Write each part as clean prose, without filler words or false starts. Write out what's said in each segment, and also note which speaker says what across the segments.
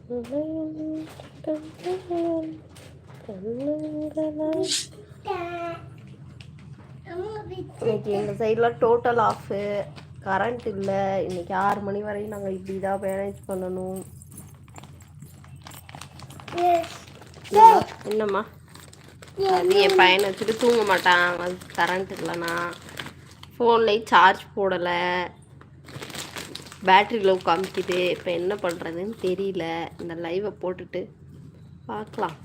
Speaker 1: இன்னைக்கு எங்கள் சைடில் டோட்டல் ஆஃபு, கரண்ட் இல்லை. இன்னைக்கு 6 மணி வரையும் நாங்கள் இப்படி தான் மேனேஜ் பண்ணணும். என்னம்மா அது என் பையனை வச்சுட்டு தூங்க மாட்டான். அது கரண்ட் இல்லைண்ணா, ஃபோன்லேயும் சார்ஜ் போடலை, பேட்ரி லோ காமிக்குது. இப்போ என்ன பண்ணுறதுன்னு தெரியல. இந்த லைவை போட்டுட்டு பார்க்கலாம்.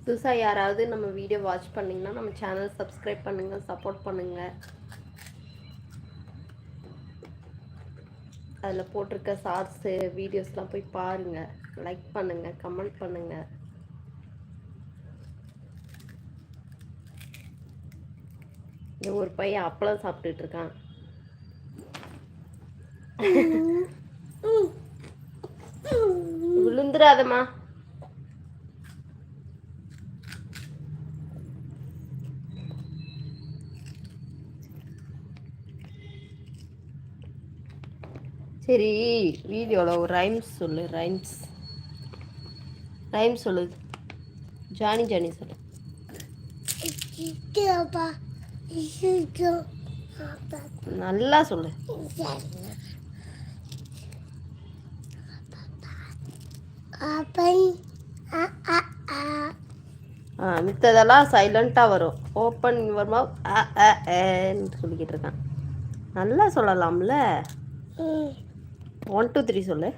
Speaker 1: புதுசாக யாராவது நம்ம வீடியோ வாட்ச் பண்ணிங்கன்னா நம்ம சேனல் சப்ஸ்கிரைப் பண்ணுங்கள், சப்போர்ட் பண்ணுங்கள். அதில் போட்டிருக்க ஷார்ட்ஸு வீடியோஸ்லாம் போய் பாருங்கள், லைக் பண்ணுங்கள், கமெண்ட் பண்ணுங்கள். இந்த ஒரு பையன் அப்பளம் சாப்பிட்டுட்டு இருக்கான். விழுந்துடாதம்மா. சரி, வீடியோவில் ஒரு ரைம்ஸ் சொல்லு. ரைம்ஸ் சொல்லு. ஜானி ஜானி சொல்லு. நல்லா சொல்லு. மித்ததெல்லாம் சைலண்ட்டாக வரும். ஓப்பன் யுவர் மவுத் சொல்லிக்கிட்டு இருக்கான். நல்லா சொல்லலாம்ல. 1 2 3 சொல்லு.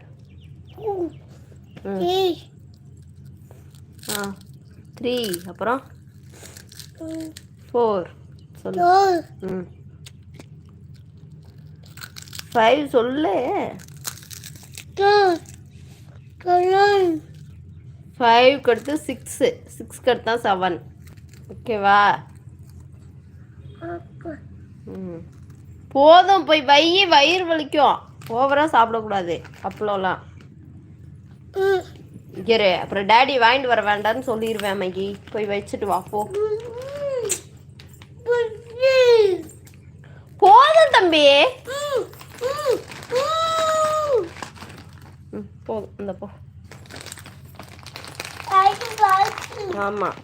Speaker 1: 3 அப்புறம் 4 சொல்லு. 5 சொல்லு. 5 கடுத்து 6, 6 கடுத்தா 7. ஓகேவா? போதும், போய் வயிறு வலிக்கும். ஓவராக சாப்பிடக்கூடாது அப்பளம்லாம். இரு, அப்புறம் டேடி வாங்கிட்டு வர வேண்டாம்னு சொல்லிடுவேன். மேகி போய் வச்சுட்டு வா. போதும் தம்பி, போதும். இந்த போ. ஆமாம்,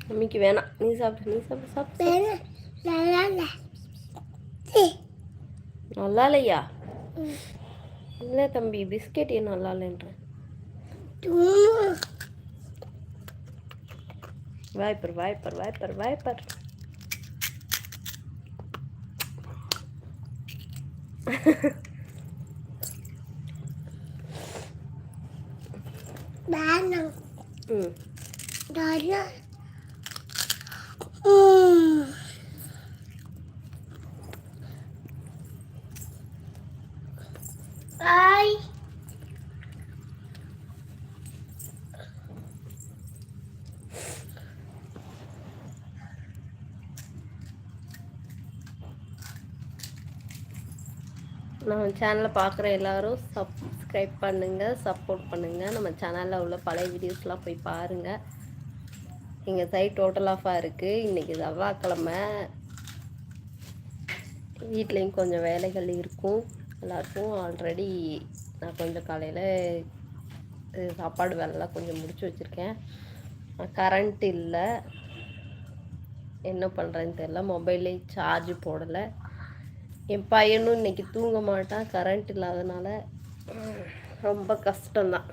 Speaker 1: மம்மிக்கு வேணாம். நீ சாப்பிட்டு. நல்லா இல்லையா? இல்லை தம்பி, பிஸ்கெட் ஏன் நல்லா இல்லைன்ற. வாய்ப்பர். நம்ம சேனலை பார்க்குற எல்லோரும் சப்ஸ்கிரைப் பண்ணுங்கள், சப்போர்ட் பண்ணுங்கள். நம்ம சேனலில் உள்ள பழைய வீடியோஸ்லாம் போய் பாருங்கள். எங்கள் சைட் டோட்டல் ஆஃபாக இருக்குது. இன்றைக்கி செவ்வாய்க்கிழமை, வீட்லேயும் கொஞ்சம் வேலைகள் இருக்கும் எல்லாருக்கும். ஆல்ரெடி நான் கொஞ்சம் காலையில் சாப்பாடு வேலைலாம் கொஞ்சம் முடிச்சு வச்சுருக்கேன். கரண்ட் இல்லை, என்ன பண்ணுறேன்னு தெரியல. மொபைல்லே சார்ஜ் போடலை. என் பையனும் இன்றைக்கி தூங்க மாட்டான், கரண்ட் இல்லாதனால ரொம்ப கஷ்டம்தான்.